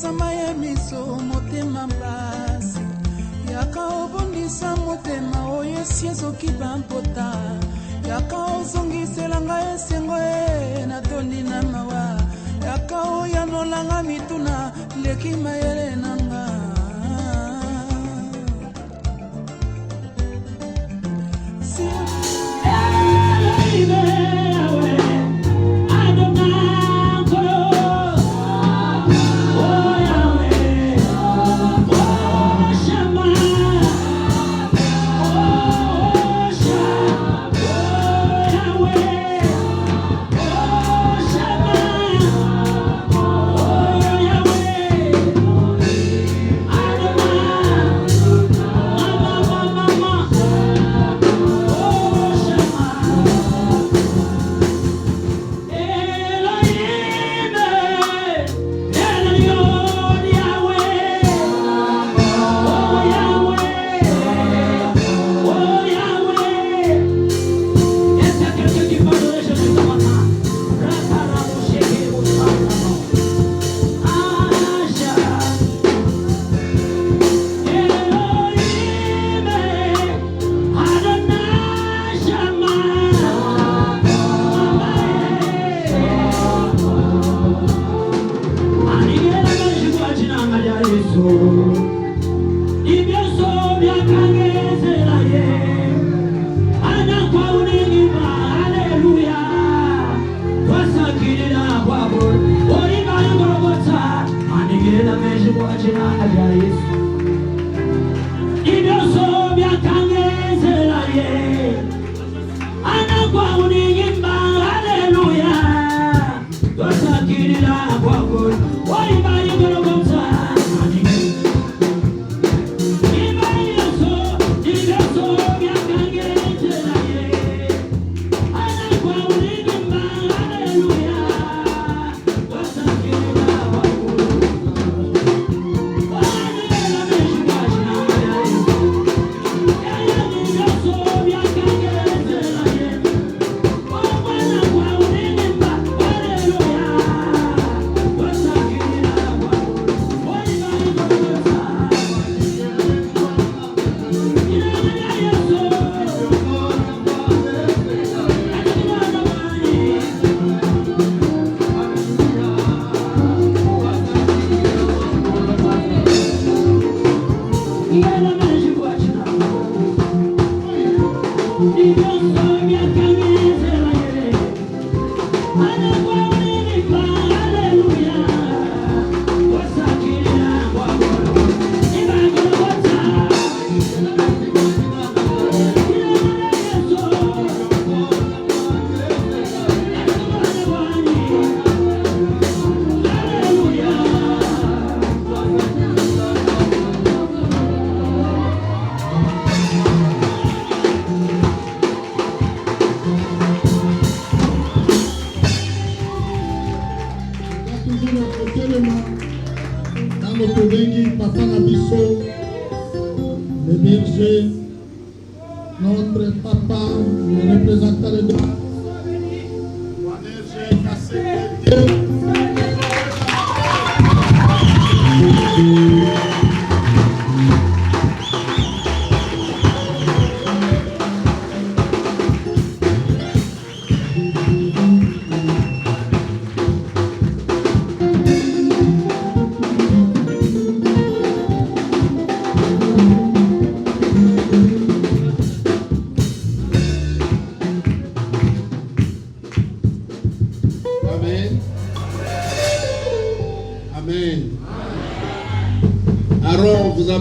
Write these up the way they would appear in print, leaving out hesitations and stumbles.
kosama ye miso motema mpasi yaka obondisa motema oyo esi ezoki bampota yaka ozongisela ngai esengo ye natondi na mawa yaka oyanolanga mituna leki mayele nanga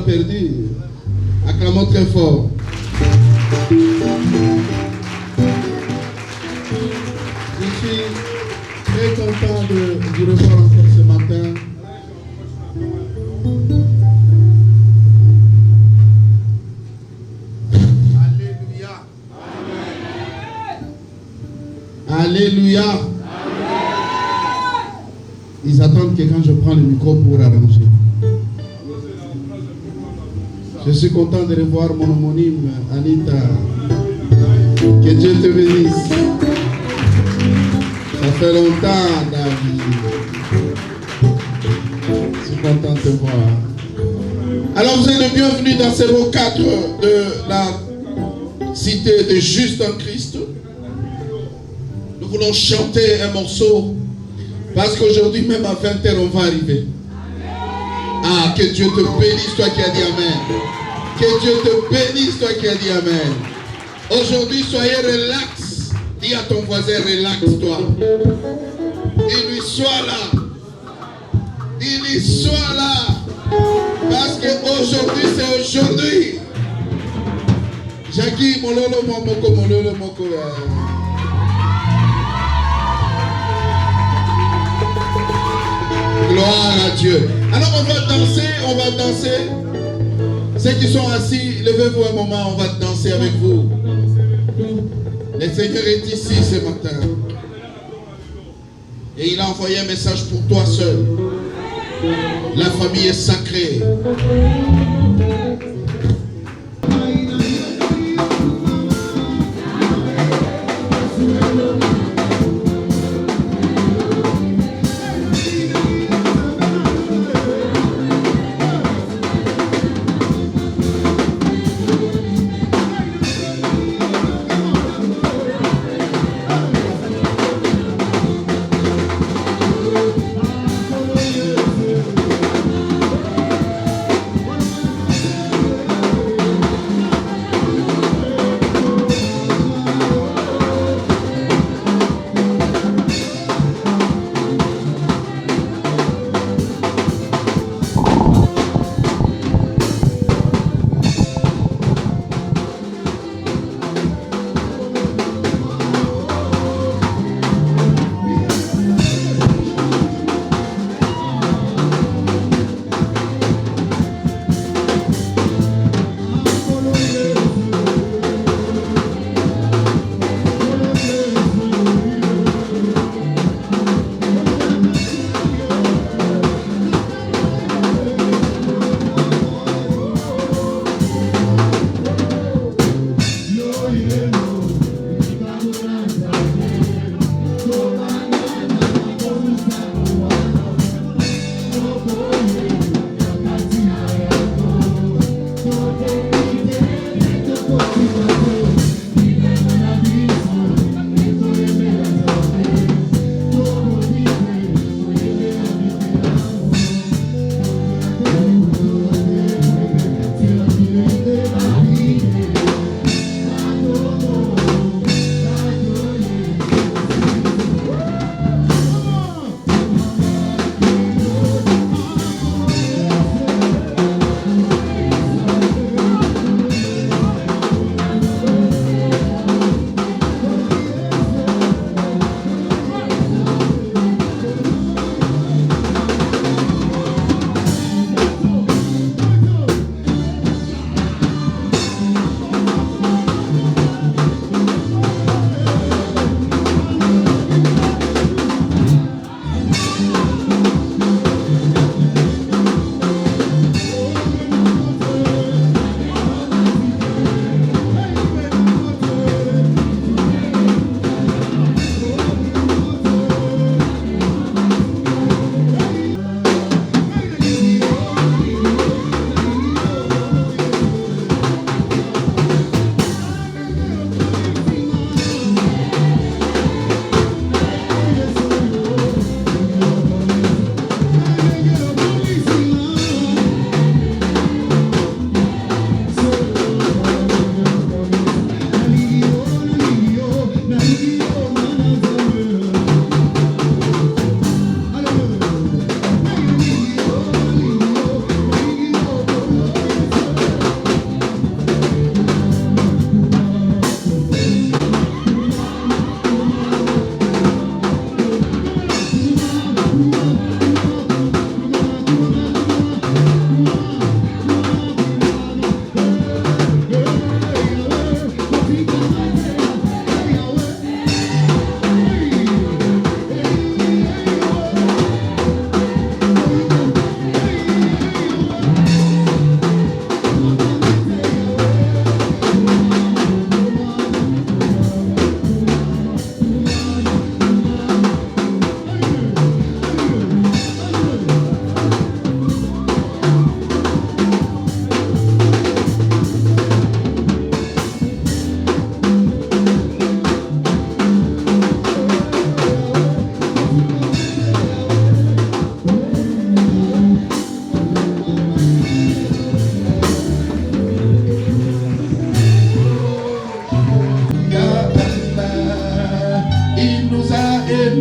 Perdu. Acclamons très fort. Je suis très content de vous revoir encore ce matin. Alléluia. Alléluia. Ils attendent que quand je prends le micro pour arranger. Je suis content de revoir mon homonyme, Anita. Que Dieu te bénisse. Ça fait longtemps, David. Je suis content voir. Alors vous êtes le bienvenu dans ces beaux cadres de la cité de Juste en Christ. Nous voulons chanter un morceau parce qu'aujourd'hui même à 20h on va arriver. Ah, que Dieu te bénisse, toi qui as dit Amen. Que Dieu te bénisse, toi qui as dit Amen. Aujourd'hui, soyez relax. Dis à ton voisin, relax-toi. Dis-lui, sois là. Dis-lui, sois là. Parce qu'aujourd'hui, c'est aujourd'hui. Jackie, mololo, moko. Gloire à Dieu. Alors on va danser. Ceux qui sont assis, levez-vous un moment, on va danser avec vous. Le Seigneur est ici ce matin. Et il a envoyé un message pour toi seul. La famille est sacrée.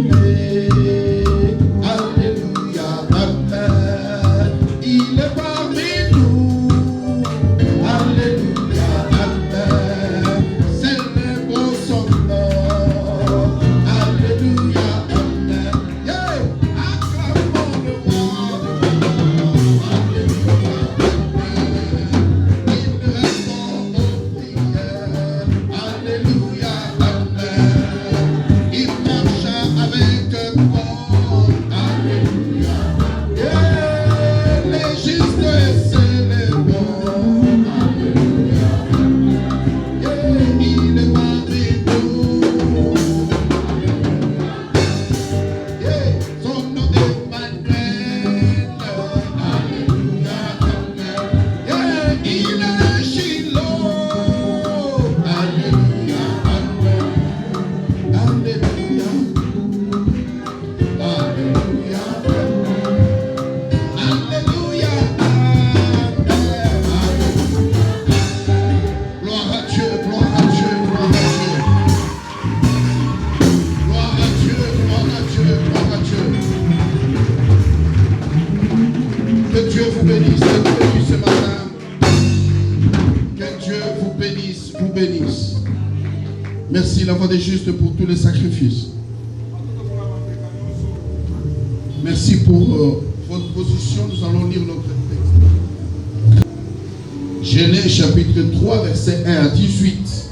bien-aimé. Alléluia, Amen. Il est parmi nous. Alléluia, Amen. Célébrons son nom. Alléluia, Amen. Yeah. Acclamons le roi de gloire. Alléluia, Amen. Il répond aux prières. Alléluia, Amen. Il marche avec corps. Alléluia. Yeah. Les justes célébrons. Alléluia. Yeah. Il est parmi nous. Yeah. Son nom est Emmanuel. Alléluia, Amen. Yeah. Il est Shiloh. Alléluia, Amen. Alléluia. Alléluia. Alléluia. Amen. Gloire à Dieu, gloire à Dieu, gloire à Dieu. Gloire à Dieu, gloire à Dieu, gloire à Dieu. Que Dieu vous bénisse, ce matin. Que Dieu vous bénisse, vous bénisse. Merci la voix des justes pour tous les sacrifices. Merci pour votre position. Nous allons lire notre texte. Genèse chapitre 3, verset 1 à 18.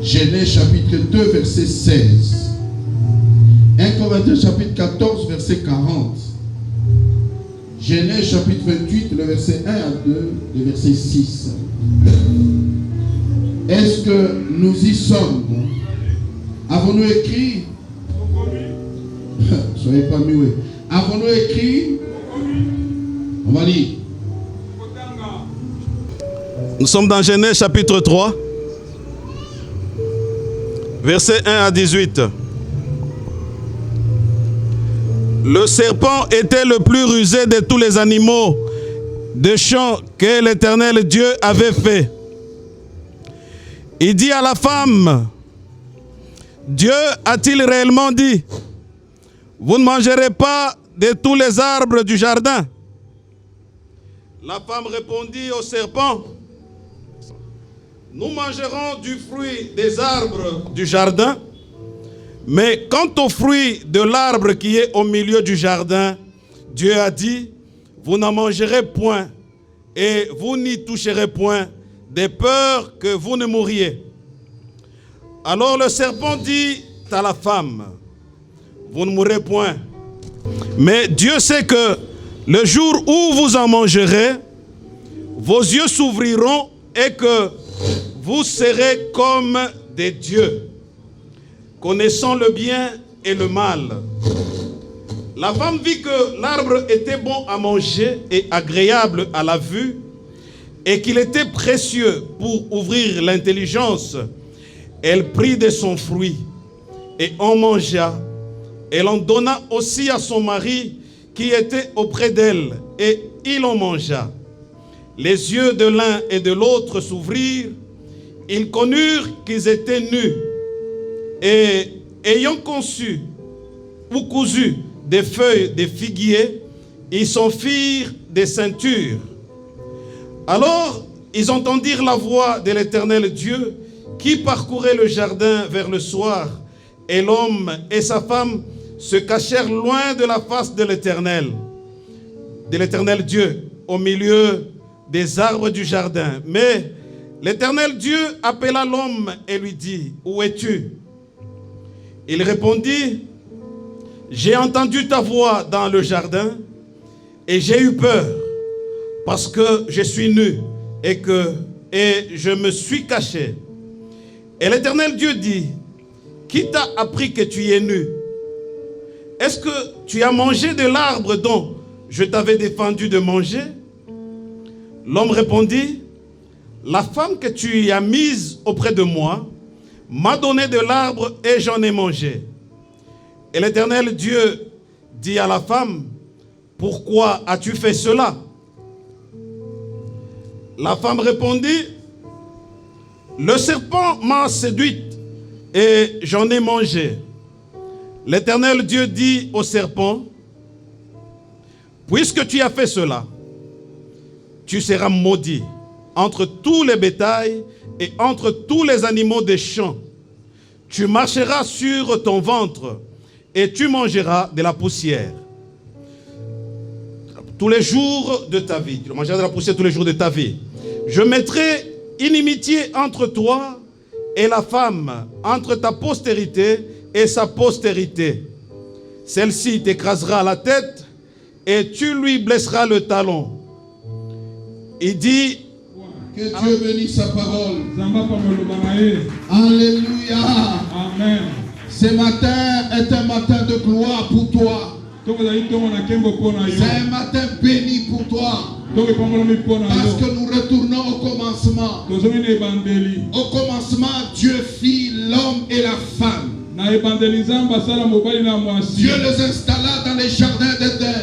Genèse chapitre 2, verset 16. 1 Corinthiens chapitre 14, verset 40. Genèse chapitre 28, le verset 1 à 2, le verset 6. Est-ce que nous y sommes? Avons-nous écrit? Soyez pas muets. Avons-nous écrit? On va lire. Nous sommes dans Genèse chapitre 3, verset 1 à 18. Le serpent était le plus rusé de tous les animaux de champ que l'Éternel Dieu avait fait. Il dit à la femme, Dieu a-t-il réellement dit, vous ne mangerez pas de tous les arbres du jardin? La femme répondit au serpent, nous mangerons du fruit des arbres du jardin, mais quant au fruit de l'arbre qui est au milieu du jardin, Dieu a dit, vous n'en mangerez point et vous n'y toucherez point, de peur que vous ne mouriez. Alors le serpent dit à la femme, vous ne mourrez point. Mais Dieu sait que le jour où vous en mangerez, vos yeux s'ouvriront et que vous serez comme des dieux, connaissant le bien et le mal. La femme vit que l'arbre était bon à manger et agréable à la vue, et qu'il était précieux pour ouvrir l'intelligence. Elle prit de son fruit et en mangea. Elle en donna aussi à son mari qui était auprès d'elle, et il en mangea. Les yeux de l'un et de l'autre s'ouvrirent, ils connurent qu'ils étaient nus, et ayant conçu ou cousu des feuilles de figuier, ils s'en firent des ceintures. Alors ils entendirent la voix de l'Éternel Dieu qui parcourait le jardin vers le soir, et l'homme et sa femme se cachèrent loin de la face de l'Éternel Dieu, au milieu des arbres du jardin. Mais l'Éternel Dieu appela l'homme et lui dit, où es-tu? Il répondit, j'ai entendu ta voix dans le jardin et j'ai eu peur parce que je suis nu et je me suis caché. Et l'Éternel Dieu dit, qui t'a appris que tu es nu? Est-ce que tu as mangé de l'arbre dont je t'avais défendu de manger? L'homme répondit, la femme que tu as mise auprès de moi m'a donné de l'arbre et j'en ai mangé. Et l'Éternel Dieu dit à la femme, pourquoi as-tu fait cela? La femme répondit, le serpent m'a séduite et j'en ai mangé. L'Éternel Dieu dit au serpent, puisque tu as fait cela, tu seras maudit entre tous les bétails et entre tous les animaux des champs. Tu marcheras sur ton ventre et tu mangeras de la poussière tous les jours de ta vie. Tu mangeras de la poussière tous les jours de ta vie. Je mettrai inimitié entre toi et la femme, entre ta postérité et sa postérité. Celle-ci t'écrasera la tête et tu lui blesseras le talon. Il dit, que Dieu bénisse sa parole. Alléluia. Amen. Ce matin est un matin de gloire pour toi. C'est un matin béni pour toi. Parce que nous retournons au commencement. Au commencement, Dieu fit l'homme et la femme. Dieu les installa dans les jardins d'Éden,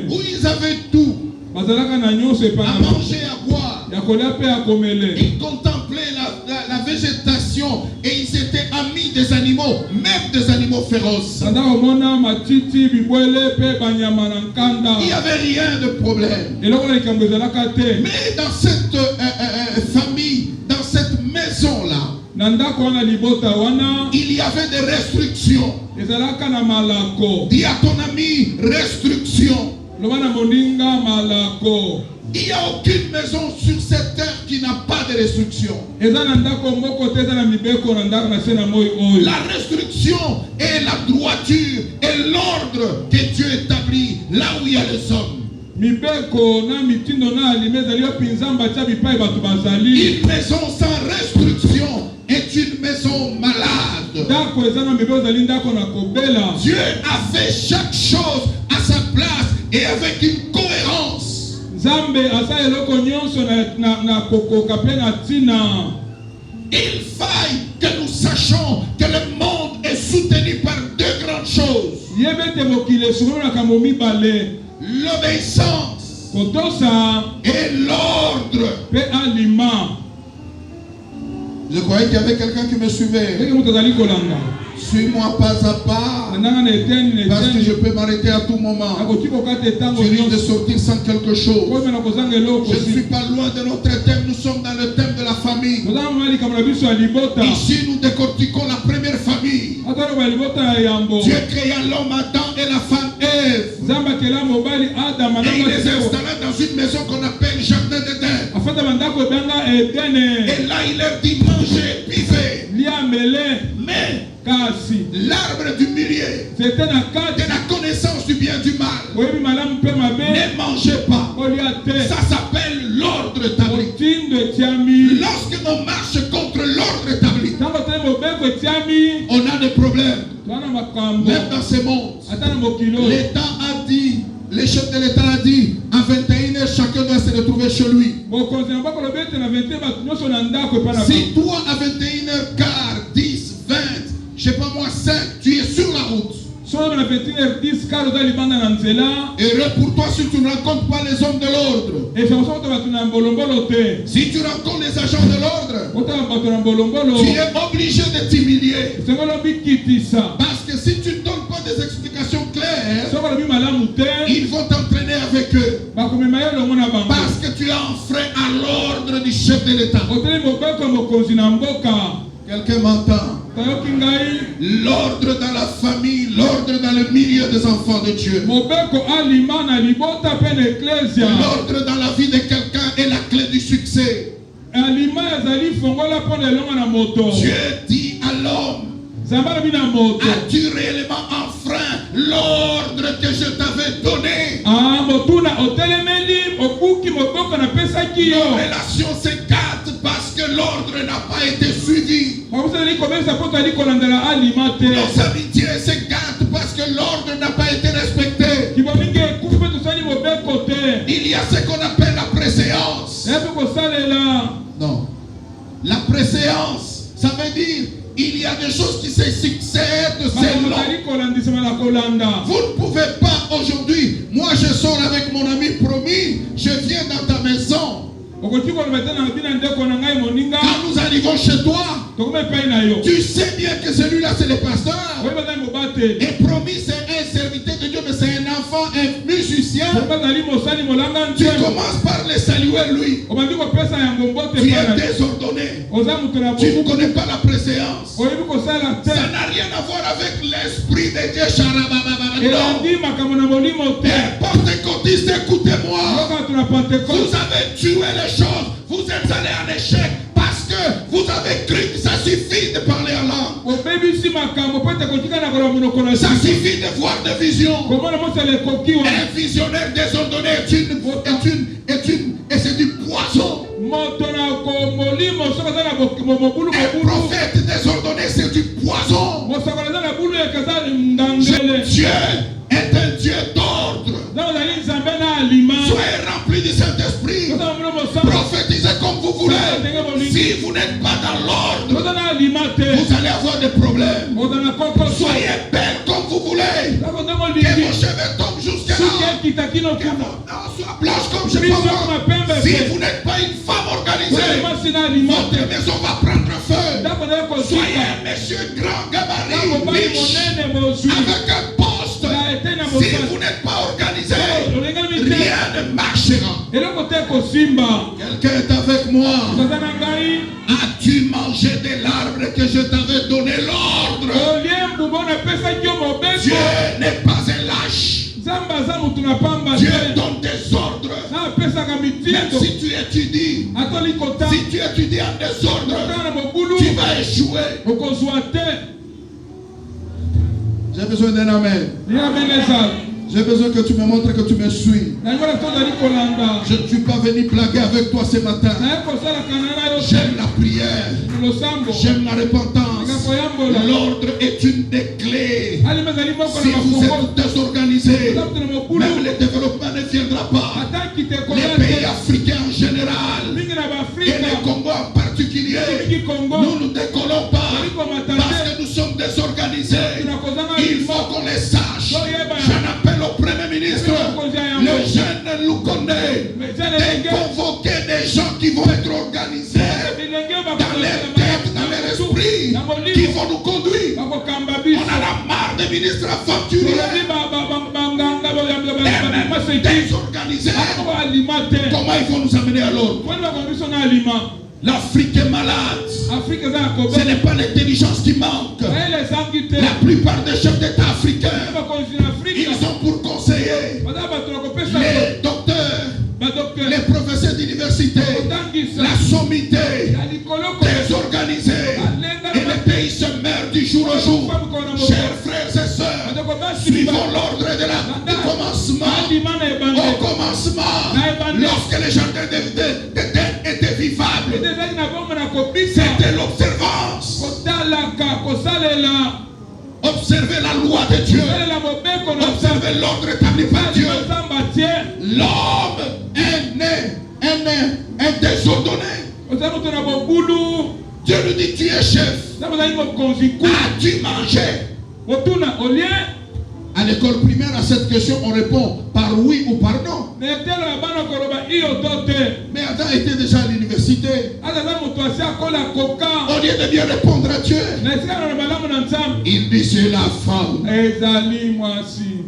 où ils avaient tout, à manger, à boire. Ils contemplaient la végétation et ils étaient amis des animaux, même des animaux féroces. Il n'y avait rien de problème. Mais dans cette famille, dans cette maison-là, il y avait des restrictions. Dis à ton ami, restriction. Il n'y a aucune maison sur cette terre qui n'a pas de restriction. La restriction est la droiture et l'ordre que Dieu établit là où il y a les hommes. Une maison sans restriction est une maison malade. Dieu a fait chaque chose à sa place et avec une cohérence. Il faille que nous sachions que le monde est soutenu par deux grandes choses. L'obéissance et l'ordre. Je croyais qu'il y avait quelqu'un qui me suivait. Suis-moi pas à pas, parce que je peux m'arrêter à tout moment. Tu risques de sortir sans quelque chose. Je ne suis pas loin de notre thème. Nous sommes dans le thème de la famille. Ici, nous décortiquons la première famille. Dieu créa l'homme Adam et la femme Ève. Et il les installa dans une maison qu'on appelle Jardin d'Éden. Et là, il leur dit manger, vivez. Mais l'arbre du milieu, de la connaissance du bien et du mal, ne mangez pas. Ça s'appelle l'ordre établi. Lorsque l'on marche contre l'ordre établi, on a des problèmes. Même dans ce monde, l'État a dit, le chef de l'État a dit, à 21h, chacun doit se retrouver chez lui. Si toi, à 21h15, 10, 20, je sais pas moi, 5, tu es sur la route. Heureux pour toi si tu ne rencontres pas les hommes de l'ordre. Si tu rencontres les agents de l'ordre, tu es obligé de t'humilier. Parce que si tu ne donnes pas des explications claires, ils vont t'entraîner avec eux. Parce que tu as enfreint à l'ordre du chef de l'État. Quelqu'un m'entend? L'ordre dans la famille, l'ordre dans le milieu des enfants de Dieu. L'ordre dans la vie de quelqu'un est la clé du succès. Dieu dit à l'homme, as-tu réellement enfreint l'ordre que je t'avais donné? Nos relations s'écartent parce que l'ordre n'a pas été suivi. Nos amitiés s'écartent parce que l'ordre n'a pas été respecté. Il y a ce qu'on appelle la préséance. Non. La préséance, ça veut dire il y a des choses qui se succèdent selon. Vous ne pouvez pas aujourd'hui. Moi je sors avec mon ami promis. Je viens dans ta maison. Quand nous arrivons chez toi, tu sais bien que celui-là c'est le pasteur. Et promis, c'est un serviteur de Dieu, mais c'est un enfant, un musicien. Tu commences par le saluer lui. Tu es désordonné. Tu ne connais pas la préséance. Ça n'a rien à voir avec l'esprit de Dieu. Pentecôtiste, écoutez-moi. Vous avez tué les choses. Vous êtes allé en échec parce que vous avez cru que ça suffit de parler en langue. Ça suffit de voir des visions. Un visionnaire désordonné et c'est du poison. Un prophète désordonné, c'est du poison. Dieu est un Dieu d'ordre. Soyez remplis du Saint-Esprit. Prophétisez comme vous voulez. Si vous n'êtes pas dans l'ordre, vous allez avoir des problèmes. Soyez belle comme vous voulez. Que vos cheveux tombent jusqu'à là. Que vos dents soient blanches comme je peux. Si vous n'êtes pas une femme organisée, votre maison va prendre feu. Soyez un monsieur grand gabarit, riche, avec un poste. Si vous n'êtes pas organisé, rien ne marchera. Quelqu'un est avec moi. As-tu mangé de l'arbre que je t'avais donné l'ordre? Dieu n'est pas un lâche. Dieu donne des ordres. Même si tu étudies en désordre, tu vas échouer. J'ai besoin d'un amen. J'ai besoin que tu me montres que tu me suis. Je ne suis pas venu plaguer avec toi ce matin. J'aime la prière. J'aime la repentance. L'ordre est une des clés. Si vous êtes désorganisés, même le développement ne viendra pas. Les pays africains en général et le Congo en particulier, nous ne décollons pas parce que nous sommes désorganisés. Il faut qu'on les sache. J'en appelle au Premier ministre, le jeune Loukonde, de convoquer des gens qui vont être organisés dans leur tête, dans leur esprit, qui vont nous conduire. On a la marre des ministres aventuriers et même désorganisés. Comment ils vont nous amener à l'ordre? L'Afrique est malade. Ce n'est pas l'intelligence qui manque. La plupart des chefs d'État africains, ils sont pour conseiller les docteurs, les professeurs d'université, la sommité, désorganisée. Et le pays se meurt du jour au jour. Chers frères et sœurs, suivons l'ordre du commencement. Au commencement, lorsque les jardins d'Éden étaient vivables, c'était l'observance. Observez la loi de Dieu. Observez l'ordre établi par Dieu. L'homme est désordonné. Dieu lui dit, tu es chef. As-tu mangé? À l'école primaire, à cette question, on répond par oui ou par non. Mais Adam était déjà à l'université. Au lieu de bien répondre à Dieu, il dit, c'est la femme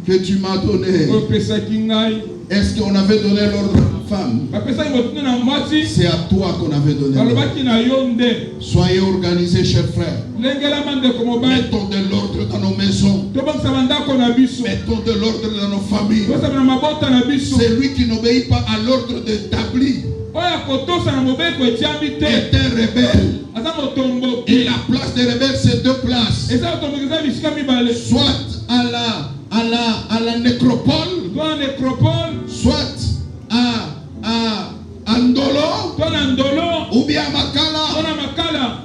que tu m'as donnée. Est-ce qu'on avait donné l'ordre à la femme? C'est à toi qu'on avait donné l'ordre. Soyez organisés, chers frères. Mettons de l'ordre dans nos maisons. Mettons de l'ordre dans nos familles. Celui qui n'obéit pas à l'ordre établi est un rebelle. Et la place des rebelles, c'est deux places. Soit à la nécropole, soit à Ndolo, ou bien à Makala.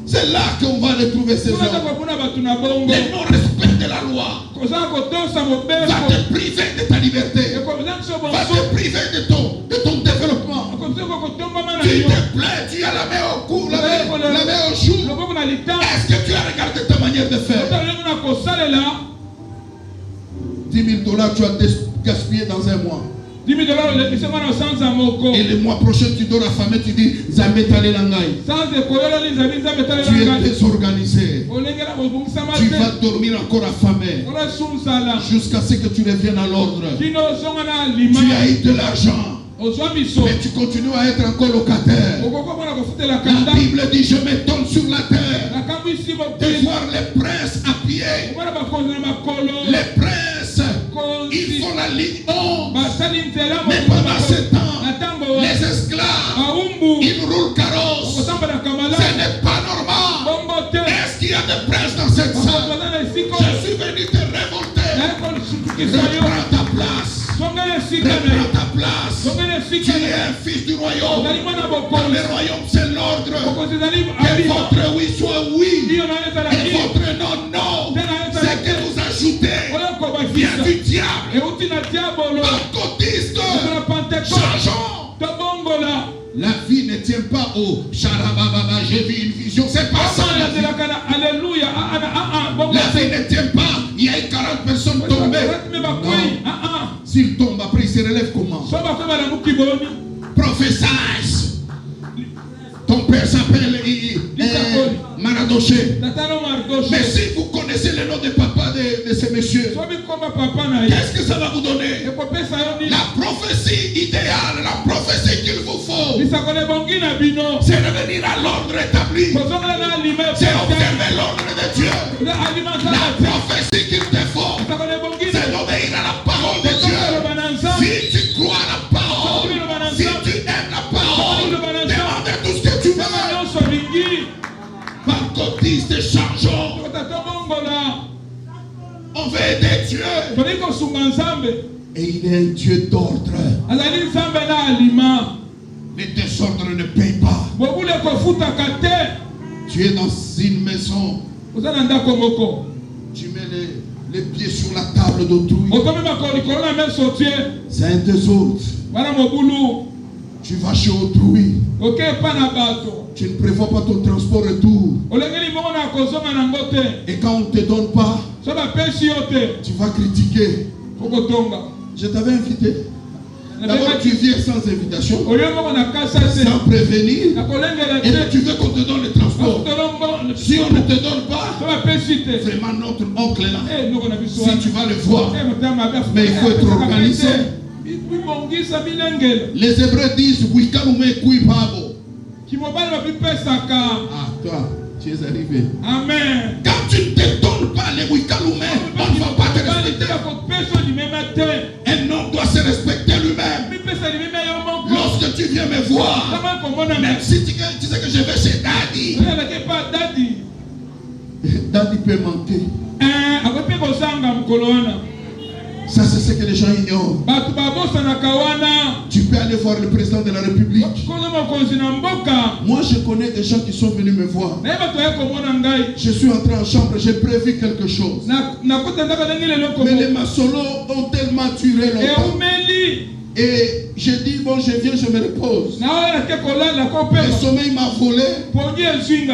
C'est là qu'on va retrouver ces hommes. Le non-respect de la loi va te priver de ta liberté, va te priver de ton développement. Tu te plains, tu as la main au cou, la main au jour. Est-ce que tu as regardé ta manière de faire? 10 000 $, tu as gaspillé dans un mois. Et le mois prochain, tu dors affamé, tu dis Zambé Tale Langai. Tu es désorganisé. Tu vas dormir encore affamé jusqu'à ce que tu reviennes à l'ordre. Tu as eu de l'argent, mais tu continues à être encore locataire. La Bible dit: je m'étonne sur la terre de voir les princes à pied. Les princes, ils font la ligne 11. Mais pendant ce temps, les esclaves, ils roulent carrosse. Ce n'est pas normal. Est-ce qu'il y a des princes dans cette salle? Je suis venu te révolter. Reprends ta place. Reprends ta place. Tu es un fils du royaume. Dans le royaume, c'est l'ordre. Que votre oui soit oui et votre non, non. C'est que vous ajoutez vient du diable. Pentecôtiste, changeons. La vie ne tient pas au charababa, j'ai vu une vision. C'est pas ça la vie. La vie ne tient pas. Il y a 40 personnes tombées. Non. S'ils tombent, après ils se relèvent comment? Prophèse. Ton père s'appelle Maradoché. Mais si vous connaissez le nom de papa de ces messieurs, qu'est-ce que ça va vous donner? La prophétie idéale, la prophétie qu'il vous faut, c'est revenir à l'ordre établi. C'est observer l'ordre de Dieu. La prophétie qu'il te faut, c'est d'obéir à la parole de Dieu. Si tu crois à la parole, si tu aimes la parole, demande tout ce que tu veux. Pentecôtiste, changeons. On veut aider Dieu. Et il est un Dieu d'ordre. Les désordres ne payent pas. Tu es dans une maison. Tu mets les pieds sur la table d'autrui. C'est un désordre. Tu vas chez autrui. Tu ne prévois pas ton transport retour. Et quand on ne te donne pas, tu vas critiquer. Je t'avais invité. D'abord, tu viens sans invitation, sans prévenir, et tu veux qu'on te donne le transport. Si on ne te donne pas, vraiment notre oncle est là. Si tu vas le voir, mais il faut être organisé. Les Hébreux disent Wikalume Kuibabo. Ah, toi, tu es arrivé. Amen. Quand tu ne te donnes pas les Wikalume, on ne va pas te respecter. Un homme doit se respecter lui-même. Lorsque tu viens me voir, même si tu sais que je vais chez Daddy, Daddy peut manquer. Ça, c'est ce que les gens ignorent. Tu peux aller voir le président de la République. Moi, je connais des gens qui sont venus me voir. Je suis entré en chambre, j'ai prévu quelque chose. Mais les maçons ont tellement duré longtemps. Et j'ai dit, bon, je viens, je me repose. Le sommeil m'a volé.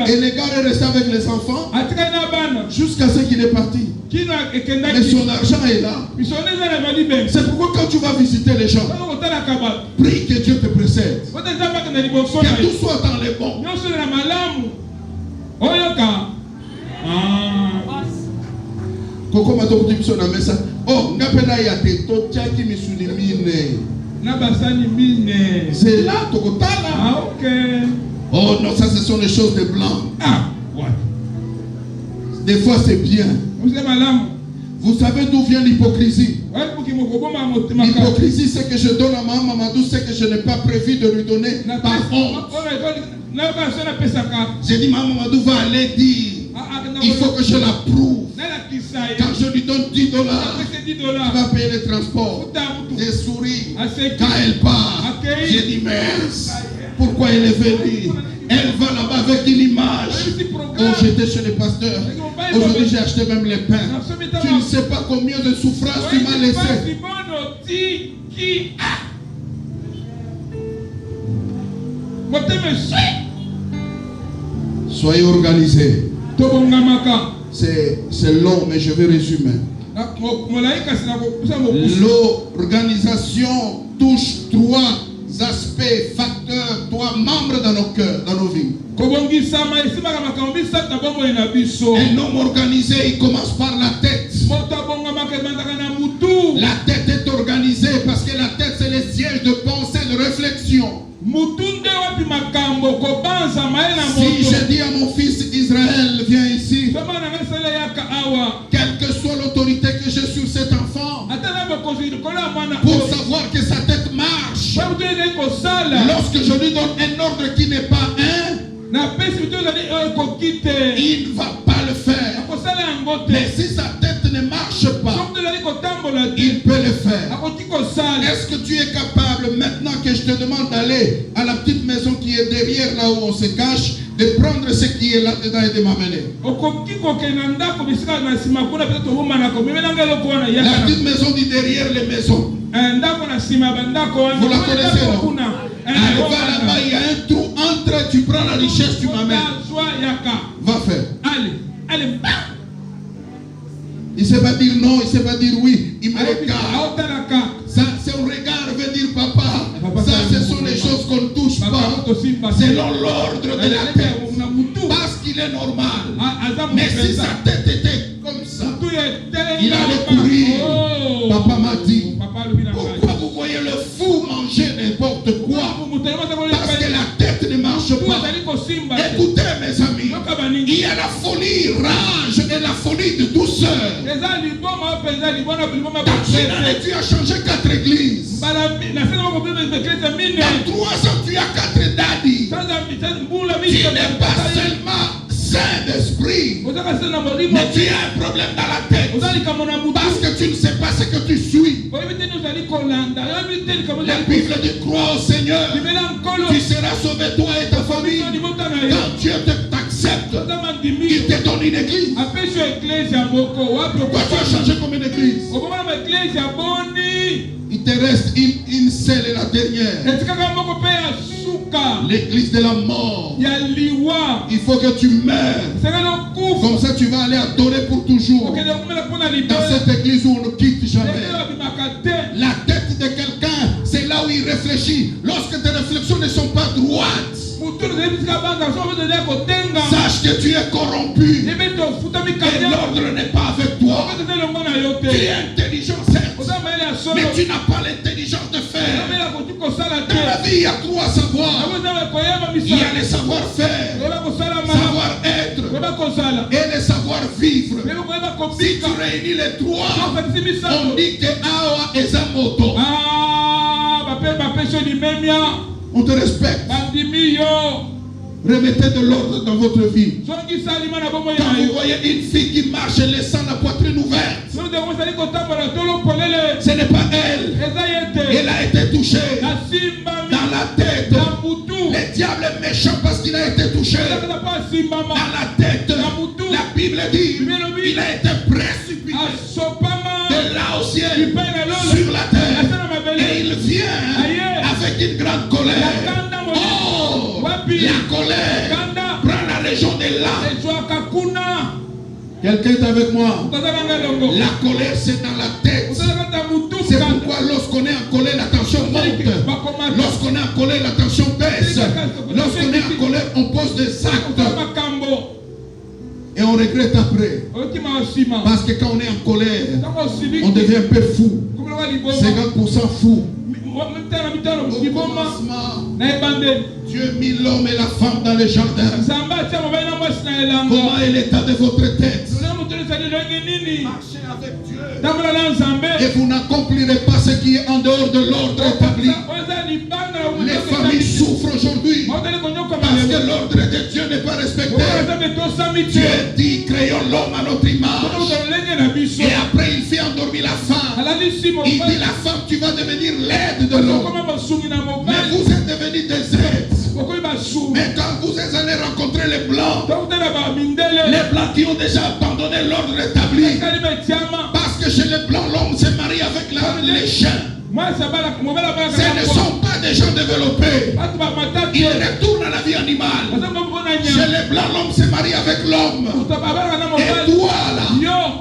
Et les gars est resté avec les enfants jusqu'à ce qu'il est parti. Mais son argent est là. C'est pourquoi quand tu vas visiter les gens, prie que Dieu te précède. Que tout soit dans les bons. Koko matoko timso na mesa. Oh, ngapena ya te to tiaki misuni mine. Na basani mine. C'est là tokotala. Ah OK. Oh non, ça ce sont les choses de blanc. Ah, ouais. Des fois c'est bien. Vous savez d'où vient l'hypocrisie? L'hypocrisie, c'est que je donne à ma mamadou ce que je n'ai pas prévu de lui donner par honte. J'ai dit, ma mamadou va aller dire, il faut que je la prouve. Quand je lui donne $10, tu vas payer le transport. J'ai souri. Quand elle part, j'ai dit, mais pourquoi elle est venue? Elle va là-bas avec une image. Oh, j'étais chez le pasteur. Aujourd'hui, j'ai acheté même les pains. Tu ne sais pas combien de souffrances tu m'as laissé. Soyez organisés. C'est long, mais je vais résumer. L'organisation touche 3 aspects, facteurs, trois membres dans nos cœurs, dans nos vies. Un homme organisé, il commence par la tête. La tête est organisée parce que la tête c'est le siège de pensée, de réflexion. Si je dis à mon fils Israël, viens ici, quelle que soit l'autorité que j'ai sur cet enfant, pour savoir que sa tête marche, lorsque je lui donne un ordre qui n'est pas un, il ne va pas le faire. Mais si sa tête ne marche pas, il peut le faire. Est-ce que tu es capable, maintenant que je te demande d'aller à la petite maison qui est derrière là où on se cache, de prendre ce qui est là-dedans et de m'amener? La petite maison dit derrière les maisons. Vous la connaissez, non? Elle va là-bas, il y a un trou entre, tu prends la richesse, tu m'amènes. Va faire. Allez. Il ne sait pas dire non, il ne sait pas dire oui. Il me regarde. Ça, son regard veut dire papa. Ça, ce sont les choses qu'on ne touche pas. Selon l'ordre de la tête. Parce qu'il est normal. Mais si sa tête était comme ça, il allait courir. Papa m'a dit, pourquoi vous voyez le fou manger n'importe quoi? Parce que la tête ne marche pas. Écoutez mes amis, il y a la folie rage et la folie de douceur. Tu as changé 4 églises. Dans 3 ans, tu as 4 daddies. Tu n'es pas seulement saint d'esprit, mais tu as un problème dans la tête. Parce que tu ne sais pas ce que tu suis. La Bible dit crois au Seigneur, tu seras sauvé toi et ta famille. Quand Dieu t'accepte, il te donne une église. Pourquoi tu as changé comme une église? Il te reste une seule et la dernière. L'église de la mort. Il faut que tu meurs. Comme ça tu vas aller adorer pour toujours. Dans cette église où on ne quitte jamais. La tête de quelqu'un, c'est là où il réfléchit. Lorsque tes réflexions ne sont pas droites, sache que tu es corrompu. Et l'ordre n'est pas avec toi. Tu es intelligent, certes, mais tu n'as pas l'intelligence de faire. Dans la vie, il y a 3 savoirs. Il y a le savoir-faire, savoir-être et le savoir-vivre. Si tu réunis les 3, on dit que Awa est Zamoto. On te respecte. Remettez de l'ordre dans votre vie. Quand vous voyez une fille qui marche et laissant la poitrine ouverte, ce n'est pas elle. Elle a été touchée dans la tête. Le diable est méchant parce qu'il a été touché dans la tête. La Bible dit il a été précipité de là au ciel sur la terre. Et il vient avec une grande colère. Oh, la colère prend la région de là. Quelqu'un est avec moi? La colère c'est dans la tête. C'est pourquoi lorsqu'on est en colère, la tension monte. Lorsqu'on est en colère, la tension baisse. Lorsqu'on est en colère, on pose des actes. Et on regrette après. Parce que quand on est en colère, on devient un peu fou. 50% fou. Au commencement, Dieu mit l'homme et la femme dans le jardin. Comment est l'état de votre tête? Marchez avec Dieu. Et vous n'accomplirez pas ce qui est en dehors de l'ordre établi. Les familles souffrent aujourd'hui parce que l'ordre de Dieu n'est pas respecté. Dieu dit créons l'homme à notre image. Et après il fait endormir la femme. Il dit la femme tu vas devenir l'aide de l'homme. Mais vous êtes devenus des aides. Mais quand vous êtes allés rencontrer les blancs qui ont déjà abandonné l'ordre établi, parce que chez les blancs l'homme se marie avec les chiens. Ce ne sont pas des gens développés. Ils retournent à la vie animale. Chez les blancs l'homme se marie avec l'homme. Et toi là,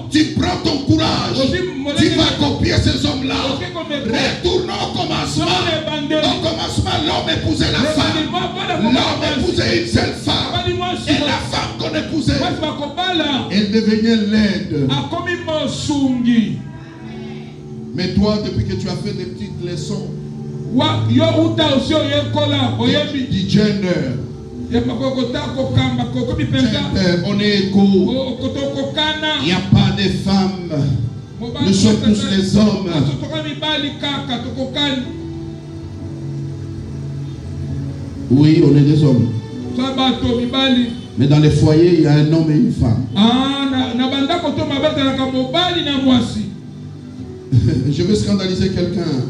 tu prends ton courage. Tu vas copier ces hommes là. Retournons comme commencement, l'homme épousait la femme. L'homme épousait une seule femme. Et la femme qu'on épousait, elle devenait laide. Mais toi, depuis que tu as fait des petites leçons du gender, on est égaux. Il n'y a pas de femmes. Nous sommes tous les hommes. Oui, on est des hommes. Mais dans les foyers, il y a un homme et une femme. Je veux scandaliser quelqu'un.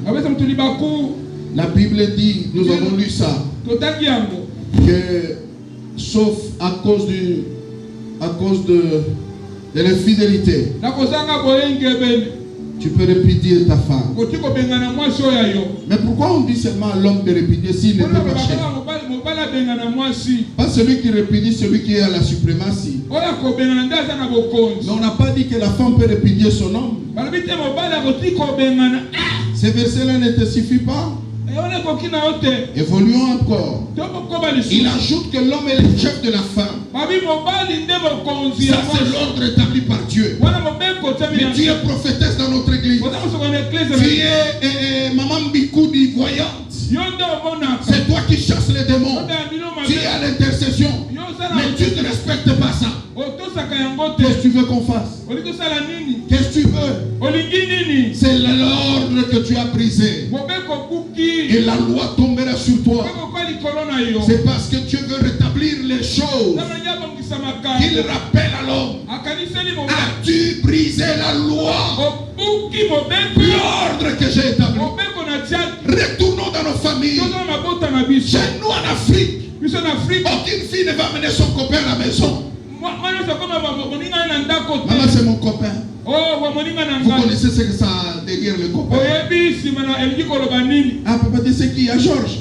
La Bible dit, nous avons lu ça, que sauf à cause de l'infidélité, tu peux répudier ta femme. Mais pourquoi on dit seulement à l'homme de répudier s'il n'est pas chef? Pas celui qui répudie, celui qui est à la suprématie. Mais on n'a pas dit que la femme peut répudier son homme. Ces versets-là ne te suffisent pas. Évoluons encore. Il ajoute que l'homme est le chef de la femme. Ça, c'est l'ordre établi par Dieu. Mais tu es prophétesse dans notre église. Tu es maman Bikoudi voyante. C'est toi qui chasses les démons. Tu es à l'intercession. Mais tu ne respectes pas ça. Qu'est-ce que tu veux qu'on fasse? Qu'est-ce que tu veux? C'est l'ordre que tu as brisé. Et la loi tombera sur toi. C'est parce que Dieu veut rétablir les choses qu'il rappelle à l'homme. As-tu brisé la loi? L'ordre que j'ai établi. Retournons dans nos familles. Chez nous en Afrique, aucune fille ne va amener son copain à la maison. Maman, c'est mon copain. Vous connaissez ce que ça a derrière le copain? Ah, papa, tu sais qui? Il y a Georges.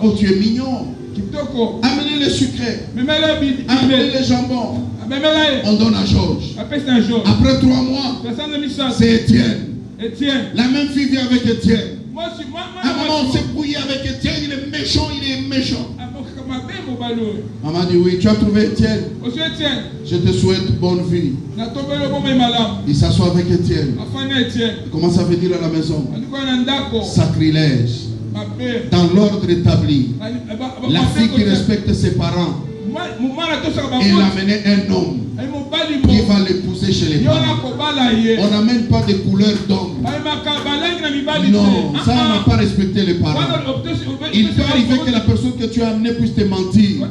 Oh, tu es mignon. Amenez le sucré. Amenez le jambon. On donne à Georges. Après 3 mois, c'est Étienne. La même fille vient avec Étienne. Ah, maman, on s'est brouillé avec Étienne. Il est méchant, Maman dit oui, tu as trouvé Étienne. Je te souhaite bonne vie. Il s'assoit avec Étienne. Il commence à venir à la maison. Sacrilège. Dans l'ordre établi. La fille qui respecte ses parents. Il amenait un homme qui va l'épouser chez les parents. On n'amène pas de couleur d'homme. Non, ça on n'a pas respecté les parents. Il peut arriver que la personne que tu as amenée puisse te mentir.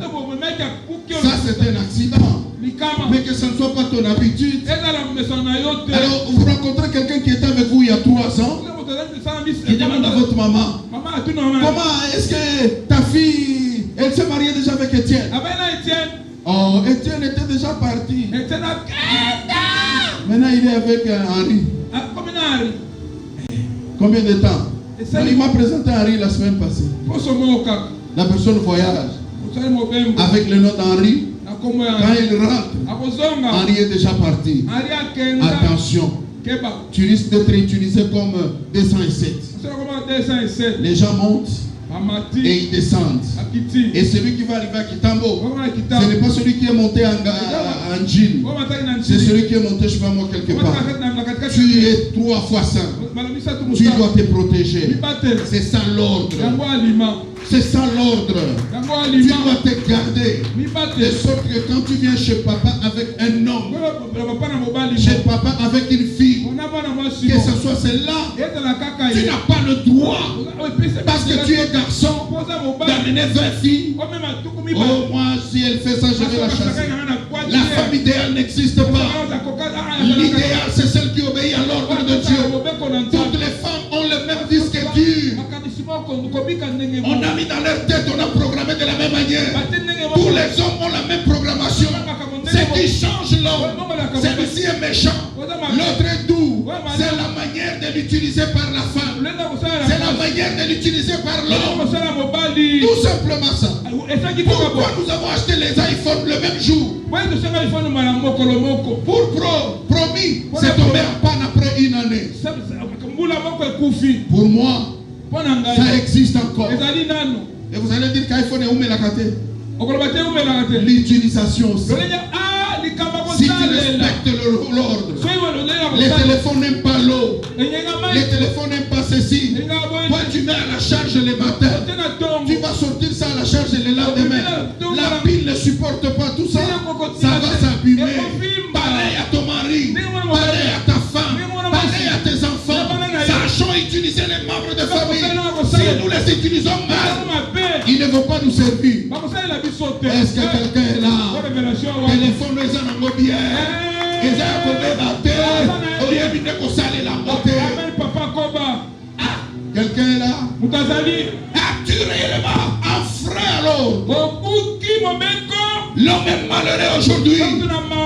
Ça c'est un accident. Mais que ce ne soit pas ton habitude. Alors vous rencontrez quelqu'un qui était avec vous il y a 3 ans. Il demande à votre maman, comment est-ce que ta fille, elle s'est mariée déjà avec Étienne? Oh, Étienne était déjà parti. Maintenant il est avec Henri. Combien de temps? Il m'a présenté Henri la semaine passée. La personne voyage avec le nom d'Henri. Quand il rentre, Henri est déjà parti. Attention, tu risques d'être utilisé comme 207. Les gens montent et ils descendent. Et celui qui va arriver à Kitambo, ce n'est pas celui qui est monté en Djinn. C'est celui qui est monté, je ne sais pas moi, quelque part. Tu es 3 fois saint. Tu dois te protéger. C'est ça l'ordre. C'est ça l'ordre. Tu dois te garder. De sorte que quand tu viens chez papa avec un homme, chez papa avec une fille, que ce soit celle-là, tu n'as pas le droit, parce que tu es garçon, d'amener 20 filles. Oh, moi, si elle fait ça, je vais la chasser. La femme idéale n'existe pas. L'idéal, c'est celle qui obéit à l'ordre de Dieu. Toutes les femmes ont le même disque dur. On a mis dans leur tête, on a programmé de la même manière. Tous les hommes ont la même programmation. Ce qui change l'homme, celui-ci est méchant, l'autre est doux. C'est la manière de l'utiliser par la femme. C'est la manière de l'utiliser par l'homme. Tout simplement ça. Pourquoi nous avons acheté les iPhones le même jour? Pour promis, c'est tombé en panne après 1 année. Pour moi, Ça existe encore. Et vous allez dire qu'iPhone est où la kate? L'utilisation aussi. Si tu respectes l'ordre, les téléphones n'aiment pas l'eau, les téléphones n'aiment pas ceci. Toi tu mets à la charge les matins, tu vas sortir ça à la charge le lendemain. La pile ne supporte pas tout ça, ça va s'abîmer. Pareil à ton mari, pareil à ta femme, pareil à tes enfants. Sachons utiliser les membres de famille. Si nous les utilisons mal, ils ne vont pas nous servir. Est-ce que quelqu'un est là? Téléphone les en bien. Ils ont combien de au lieu de conseiller la montée. Quelqu'un est là? Naturellement, un frère alors. L'homme est malheureux aujourd'hui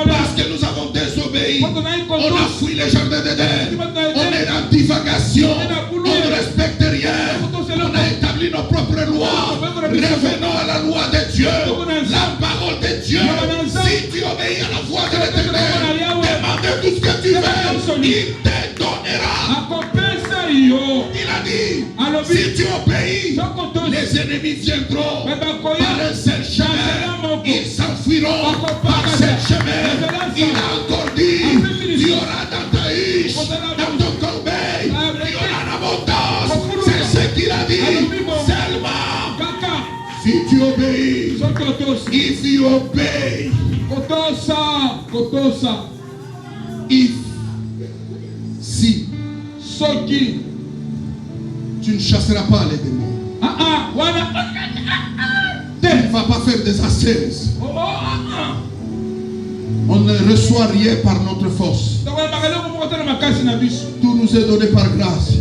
parce que nous avons désobéi. On a fui les jardins d'Éden. On est en divagation. On ne respecte rien. On a établi nos propres lois. Revenons à la loi de Dieu, la parole de Dieu. Si tu obéis à la voix de l'Éternel, demande tout ce que tu veux, il te donnera. Il a dit, si tu obéis, les ennemis viendront par un seul chemin, ils s'enfuiront par ce chemin. Il a encore dit, tu auras dans ta huche, dans ton corbeil, il y aura l'abondance. C'est ce qu'il a dit. Seulement, si tu obéis, if you obey, if, si, tu ne chasseras pas les démons. Tu ne vas pas faire des assises. On ne reçoit rien par notre force. Tout nous est donné par grâce.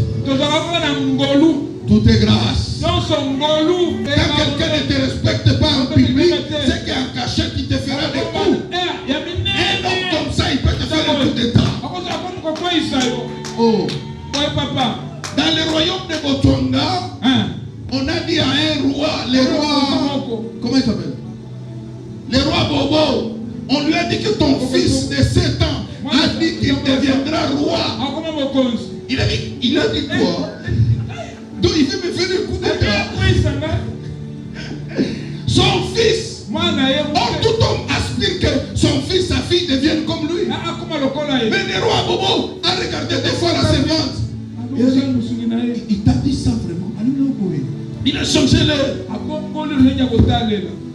Tout est grâce. Quand quelqu'un ne te respecte pas en public, c'est qu'en cachette il te fera des coups. Un homme comme ça, il peut te faire un coup d'état. Oh, papa. Dans le royaume de Botswana, on a dit à un roi, le roi, comment il s'appelle? Le roi Bobo, on lui a dit que ton fils de 7 ans a dit qu'il deviendra roi. Il a dit quoi? Donc il veut me faire un coup d'état. Son fils, tout homme aspire que son fils, sa fille deviennent comme lui. Mais le roi Bobo a regardé des fois la servante. Il t'a dit ça vraiment. Il a changé l'heure.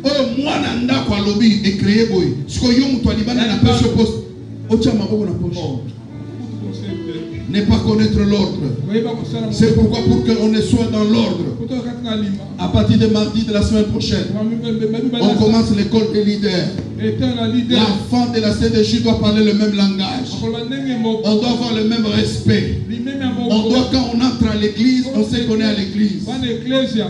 Oh, moi, Nanda Kwalobi est créé. Ce que Yom Toualibana n'a pas ce poste. Ne pas connaître l'ordre. C'est pourquoi pour qu'on soit dans l'ordre. À partir de mardi de la semaine prochaine, on commence l'école des leaders. L'enfant de la CDJ doit parler le même langage. On doit avoir le même respect. On doit, quand on entre à l'église, on sait qu'on est à l'église.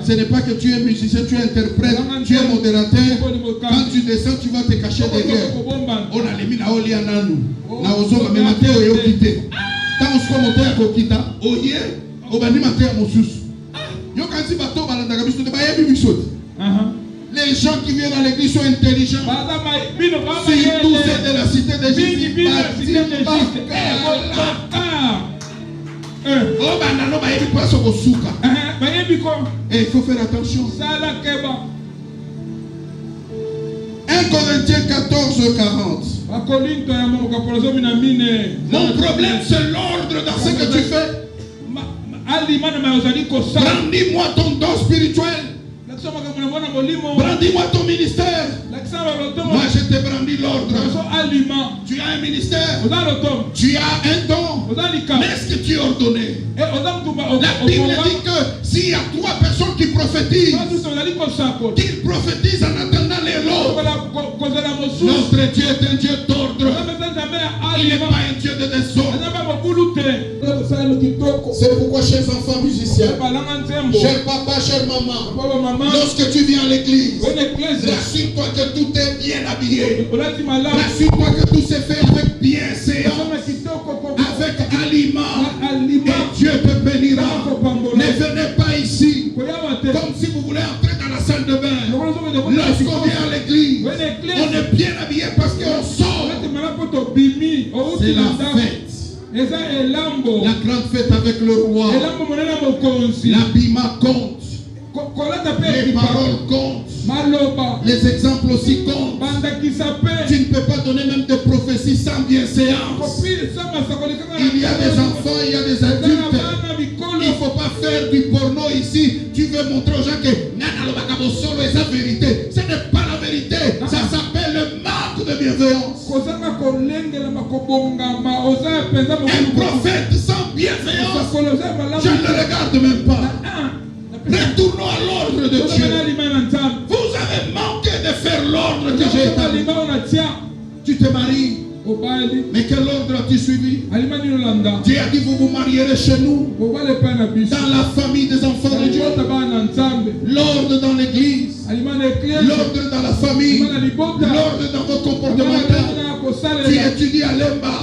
Ce n'est pas que tu es musicien, tu es interprète, tu es modérateur. Quand tu descends, tu vas te cacher derrière. On a les mina oli ananu. Na ozo mais Matteo est occupé. Quand on se commentait à Kokita, oye, obani Matteo mosus. Yo kansi bato balanda kabiso de bayebi bisot. Les gens qui viennent à l'église sont intelligents. Surtout ceux de la cité de Jésus. Et il faut faire attention. 1 Corinthiens 14:40. Mon problème c'est l'ordre dans ce que tu fais. Brandis-moi ton don spirituel. Brandis-moi ton ministère. Moi je te brandis l'ordre. Tu as un ministère. Tu as un don. Mais est-ce que tu es ordonné? La Bible dit que s'il y a 3 personnes qui prophétisent, qu'ils prophétisent en attendant les lots. Notre Dieu est un Dieu d'ordre. Il n'est pas un Dieu de désordre. C'est pourquoi, chers enfants musiciens, chers papa, chère maman, lorsque tu viens à l'église, rassure-toi que tout est bien habillé. Rassure-toi que tout s'est fait avec bienséance, avec aliment. Et Dieu te bénira. Ne venez pas ici comme si vous voulez entrer dans la salle de bain. Lorsqu'on vient à l'église, on est bien habillé parce qu'on sort. C'est la fête. La grande fête avec le roi. L'habillement compte. Les paroles comptent. Les exemples aussi comptent. Tu ne peux pas donner même des prophéties sans bienséance. Il y a des enfants, il y a des adultes. Il ne faut pas faire du porno ici. Tu veux montrer aux gens que c'est la vérité. Ce n'est pas la vérité. Ça s'appelle le manque de bienveillance. Un prophète sans bienveillance, je ne le regarde même pas. Retournons à l'ordre de Dieu. Vous avez manqué de faire l'ordre que j'ai établi. Tu te maries. Mais quel ordre as-tu suivi? Dieu a dit vous vous marierez chez nous. Dans la famille des enfants de Dieu. L'ordre dans l'église. L'ordre dans la famille. L'ordre dans vos comportements. Tu étudies à Lemba.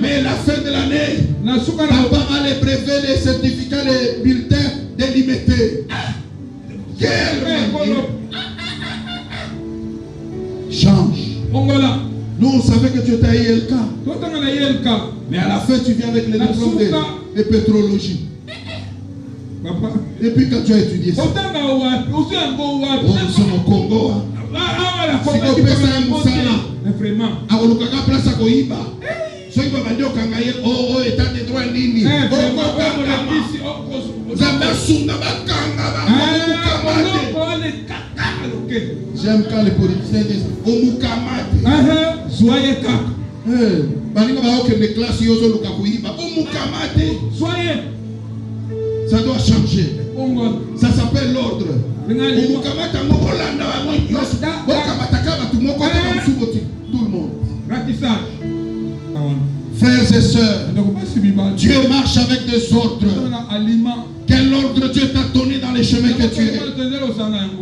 Mais à la fin de l'année, papa a les brevets, les certificats, les bulletins délimités. Quel change. Nous, on savait que tu étais à ILK. Mais à la fin, tu viens avec les diplômes de pétrologie. Et puis quand tu as étudié ça, nous sommes au Congo. Si tu fais ça, un moussala. À Olukaka, place à Kohiba. Soyez pas vendu au Kangaye. Oh, état de droit nini. J'aime quand les politiciens disent Omukamate. Soyez kaka. Balinga ba ok les classes yozo lukakuiba. Omukamate. Soyez. Ça doit changer. Ça s'appelle l'ordre. Omukamate ngo bolanda ba nyos. Bokamata kaba tout moko tout le monde. Ratissage. Frères et sœurs, Dieu marche avec des ordres. Quel ordre Dieu t'a donné dans les chemins que tu es?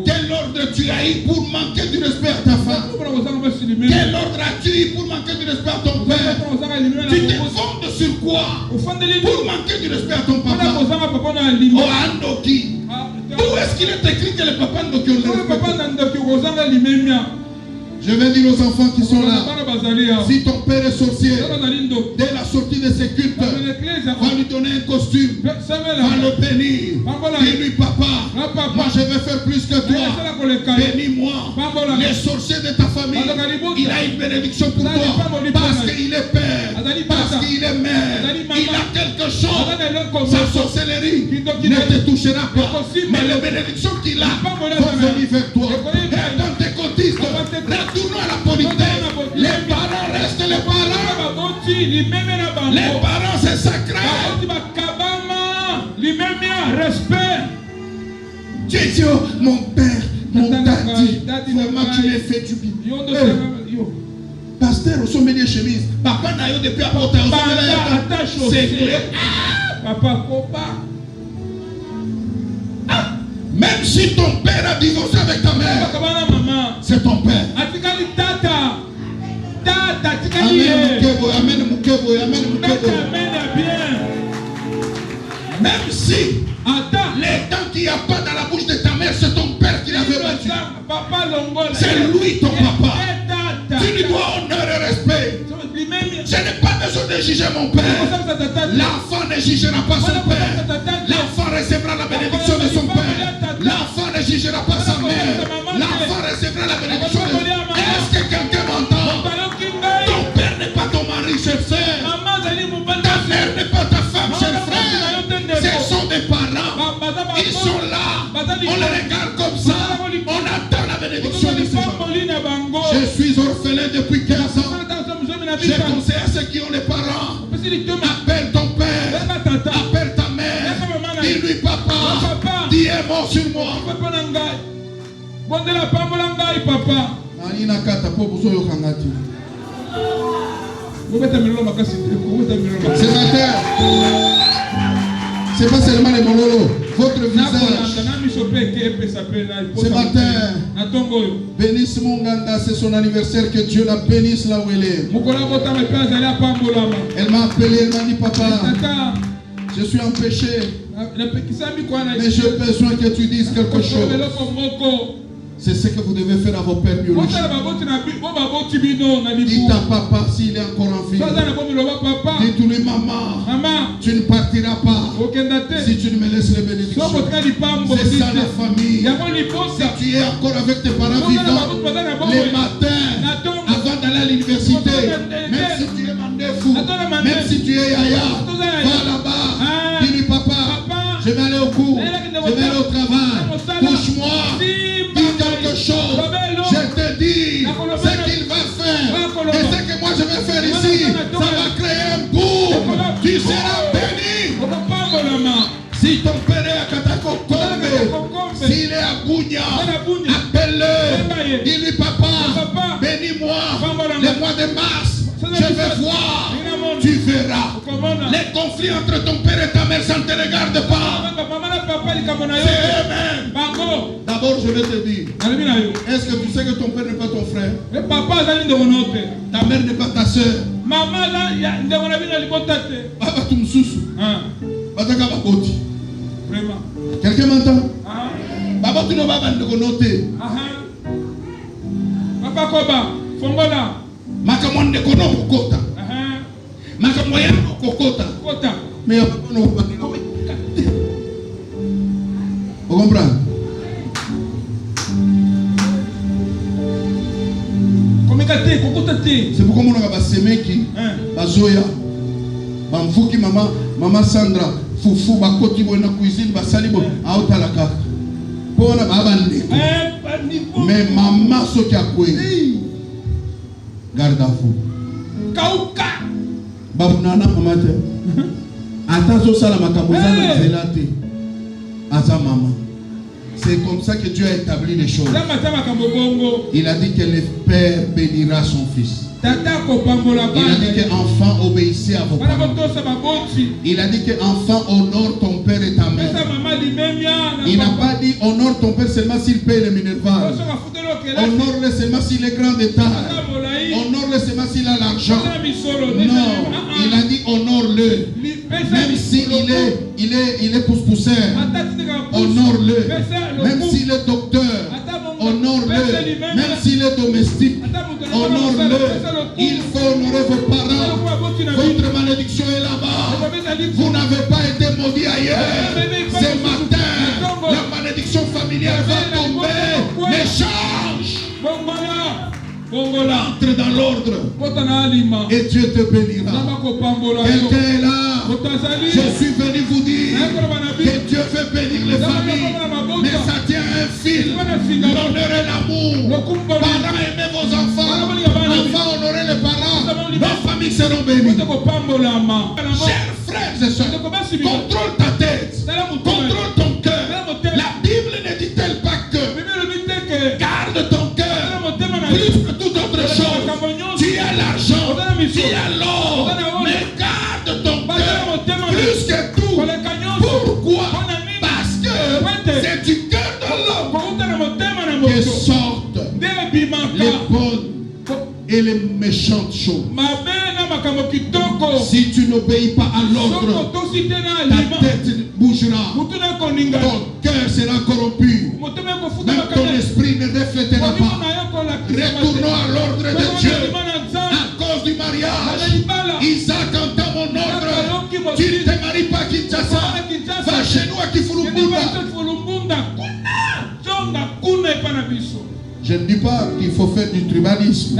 Quel ordre tu as eu pour manquer du respect à ta femme? Quel ordre as-tu eu pour manquer du respect à ton père? Tu te fondes sur quoi pour manquer du respect à ton papa? Oh Andoki, où est-ce qu'il est écrit que le papa Andoki le Je vais dire aux enfants qui sont là, si ton père est sorcier, dès la sortie de ses cultes, va lui donner un costume, va le bénir. Dis-lui, papa, moi je vais faire plus que toi. Bénis-moi. Les sorciers de ta famille, il a une bénédiction pour toi. Parce qu'il est père, parce qu'il est mère, il a quelque chose. Sa sorcellerie ne te touchera pas. Mais les bénédictions qu'il a vont venir vers toi. Et dans tes cotistes, retournons à la politesse. Les parents restent les parents. Les parents c'est sacré. Respect. Dieu, mon père, mon daddy, vraiment tu m'as fait du bien. Pasteur, au sommet des chemises. Papa n'a eu depuis apporter au sommet. C'est clair. Papa, papa. Même si ton père a divorcé avec ta mère, c'est ton père. Amen, Mukebo, amen, Mukebo. Même si les dents qu'il n'y a pas dans la bouche de ta mère, c'est ton père qui l'avait battu. C'est lui ton papa. Tu lui dois honneur et respect. Je n'ai pas besoin de juger mon père. L'enfant ne jugera pas son père. L'enfant recevra la bénédiction de son père. L'enfant ne jugera pas sa mère. L'enfant recevra la bénédiction de son père. Est-ce que quelqu'un m'entend? Ton père n'est pas ton mari, cher frère. Ta mère n'est pas ta femme, cher frère. Ce sont des parents. Ils sont là. On les regarde comme ça. On attend la bénédiction de ces parents. Je suis orphelin depuis 15 ans. Je conseille à ceux qui ont les parents. Appelle ton père. Appelle ta mère. Dis-lui papa. Dis un mot sur moi. Ce matin, c'est pas seulement les monologues. Votre visage. Ce matin, bénisse Munganda, c'est son anniversaire, que Dieu la bénisse là où elle est. Elle m'a appelé, elle m'a dit papa, je suis empêché, mais j'ai besoin que tu dises quelque chose. C'est ce que vous devez faire à vos pères biologiques. Dites à papa s'il est encore en vie. Dites-lui maman, Maman, tu ne partiras pas si tu ne me laisses les bénédictions. C'est ça la famille. Si tu es encore avec tes parents vivants, les matins, avant d'aller à l'université, même si tu es mandefou, même si tu es yaya, va là-bas, dis-lui papa, je vais aller au cours, je vais aller au travail, touche-moi, dis quelque chose, je te dis ce qu'il va faire et ce que moi je vais faire ici, ça va créer un boom, tu seras béni. Si ton père est à Katakokombe, s'il est à Gounia, appelle-le, dis-lui papa, bénis-moi, le mois de mars, je vais voir, tu verras. Les conflits entre ton père et ta mère, ça ne te regarde pas. C'est eux-mêmes. D'abord, je vais te dire, est-ce que tu sais que ton père n'est pas ton frère? Ta mère n'est pas ta soeur. Papa, tu me sousous. Quelqu'un m'entend? Papa, tu ne vas pas me noter. Papa Koba, Fongola. Makamon de kono kokota. Makamoya kokota. Kota. Mais on va pas. Vous comprenez? C'est pourquoi on a passé meki, bazoya, bamfuki maman Sandra, fufu bakoti bo na cuisine basalibo aota la carte. Pour na baba ndeko. Mais maman soki akwe. Garde à vous. Kauka. Babunana mamate. Attention ça la makamoza na zelate. Aza maman. C'est comme ça que Dieu a établi les choses. Il a dit que le Père bénira son fils. Il a dit que enfant obéissez à vos parents. Il a dit que enfant honore ton père et ta mère. Il n'a pas dit honore ton père seulement s'il paye le minerval. Honore-le seulement s'il est grand de taille. Honore-le seulement s'il a l'argent. Non, il a dit honore-le. Même s'il est pousse-pousseur. Honore-le. Même s'il est docteur. Honore-le. Même s'il est domestique. Honore-le. Il faut honorer vos parents. Votre malédiction est là-bas. Vous n'avez pas été maudit ailleurs. Ce matin, la malédiction familiale va tomber. Mais change. Entre dans l'ordre et Dieu te bénira. Quelqu'un est là. Je suis venu vous dire que Dieu veut bénir les familles, mais ça tient un fil. L'honneur et l'amour. Parents, aimez vos enfants. Enfants, honorez les parents. Nos familles seront bénies. Chers frères et sœurs, contrôle ta tête, contrôle ton cœur. La Bible ne dit-elle pas que garde ton cœur plus que toute autre chose. Tu as l'argent, tu as l'or, mais garde ton cœur plus que tout. Pourquoi? Parce que c'est du cœur de l'homme que sortent les bonnes et les méchantes choses. Si tu n'obéis pas à l'ordre, ta tête bougera, ton cœur sera corrompu, même ton esprit ne reflétera pas. Retournons à l'ordre de Dieu. À cause du mariage, Isaac entend mon ordre. Tu ne te maries pas Kinshasa, va chez nous à Kifulubunda. Je ne dis pas qu'il faut faire du tribalisme.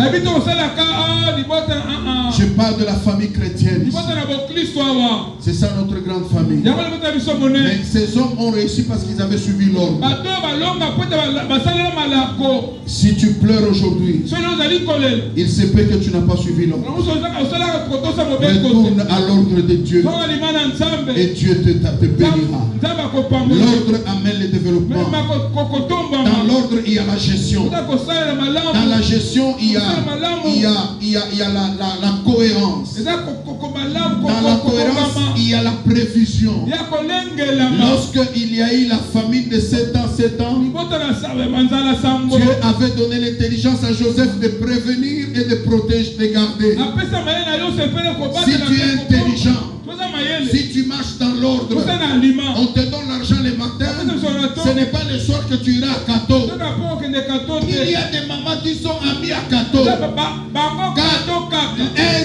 Je parle de la famille chrétienne. C'est ça notre grande famille. Mais ces hommes ont réussi parce qu'ils avaient suivi l'ordre. Si tu pleures aujourd'hui, il se peut que tu n'as pas suivi l'ordre. Retourne à l'ordre de Dieu et Dieu te bénira. L'ordre amène le développement. Dans l'ordre, il y a la gestion. Dans la gestion, il y a la cohérence. Dans la cohérence, il y a la prévision. Lorsqu'il y a eu la famine de 7 ans, Dieu avait donné l'intelligence à Joseph de prévenir et de protéger, de garder. Si tu es intelligent, si tu marches dans l'ordre, on te donne l'argent le matin, ce n'est pas le soir que tu iras à Kato. Il y a des mamans qui sont amies à Kato.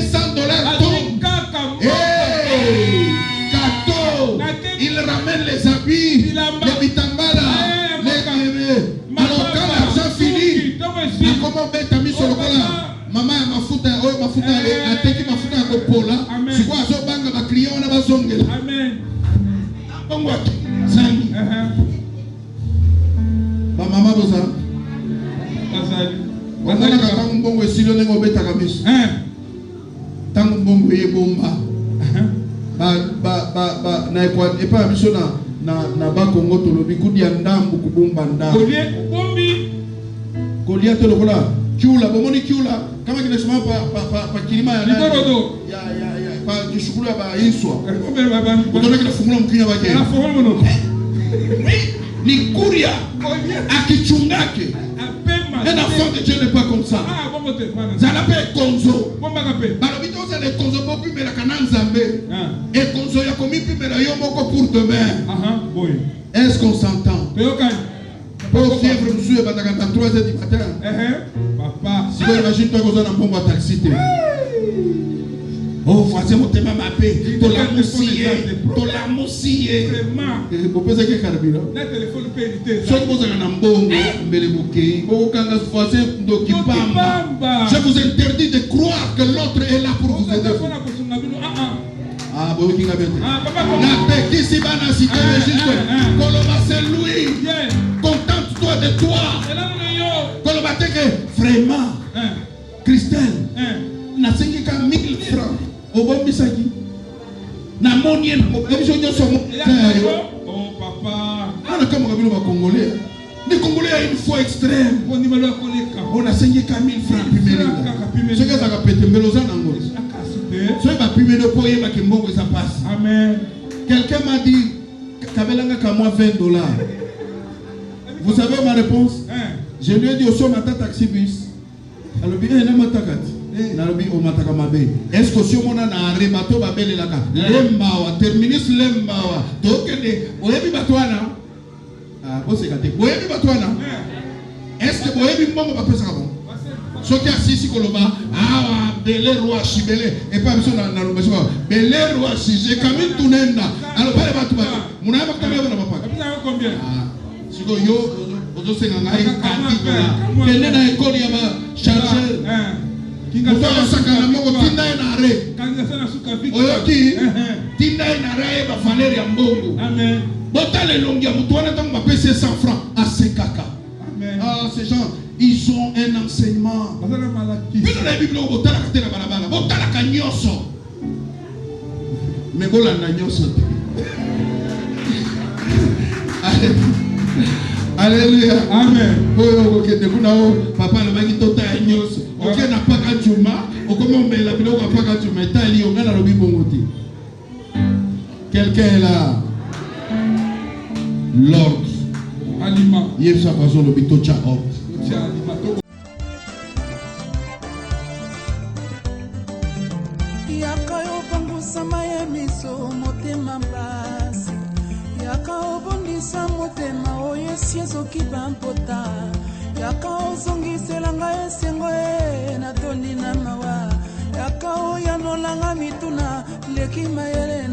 $100 tombe. Hey, oyo mafuta ateki mafuta ko pola siko azo banga ba client na bazongela Amen. bongo zangi ba mama boza bazali ka tangu bongo esilo nengo beta kamis tangu bongo ye bomba ba na ekwa epa miso na ba Kongo tolobi kudi ya ndambu kubumba ndambu kolia to lokola kiula bomoni kiula kama kinasema pa kilima ya nani ya pa kishukuru ba inswa kutona kinafungula mkinya wake ni kuria akichungake. Un enfant de Dieu n'est pas comme ça. Zalape konzo. Balobito za le konzo popi mela kananzambe. Et konzo ya komi pi mela yomoko pour demain. Est-ce qu'on s'entend? Pour fièvre monsieur bataka 3h du matin. Papa, si vous imaginez toi qu'on a un bon taxi. Oh, voici mon thème ma paix. To la moussier. Vraiment. Vous pensez que carburant. Na téléphone pénité. Ce que vous avez en bongo, mbele bouquet. Vous quand vous voisin d'okipamba. Je vous interdis de croire que l'autre est là pour vous aider. Ah, bon, qui a bien. La paix qui s'y va dans cité juste. Koloba c'est lui. Contente-toi de toi. Koloba que vraiment. Christelle. Na 5000 francs. Obomisaki na monien ebiso nyoso mo oh papa ana kama kabilo ba congolais ni congolais a une foi extrême on dit malo koleka on a 5000 francs primero ce que ça capete meloza nango so ba primero po yeba ke mbongo ça passe amen. Quelqu'un m'a dit kabelanga ka moi $20. Vous savez ma réponse? Je lui ai dit au son mata taxi bus alors bien na matakati est-ce que si on a un rebato babel la lembawa terminus lembawa tokende oyebi batwana c'est gâté oyebi batwana est-ce que oyebi mbongo ba pesa bon soki asisi koloba belé roi chibele et pas besoin na lobeso belé roi chije kami tunenda alors pale batu ba muna ba kama na papa combien siko yo ozo senga ngai $40 kende na école ya ba charger Mutoka saka na mongo tinda na re. Oyoki tinda na re ba Valérie Mbongo. Amen. Botale longia mutuana tango ba pese 100 francs à ces kaka. Amen. Ah ces gens ils ont un enseignement. Bino la Bible botala katena balabala. Botala kanyoso. Mais bolanda nyoso. Alléluia. Amen. Oyo okende kuna o papa le bangi tota nyoso. Ok na paka chuma, okoma mbela biloko paka chuma etali ongana lobi bongoti. Quelqu'un est là. L'ordre. Aliment. Yefsa bazo lobi tocha ordre. Yakayo pangusa mayemiso motema mbasi. Yakao bondisa motema oyesi ezoki bampota. Yakao zongisela ngai esengo na tondi na mawa. Yakao yanolanga mituna leki mayele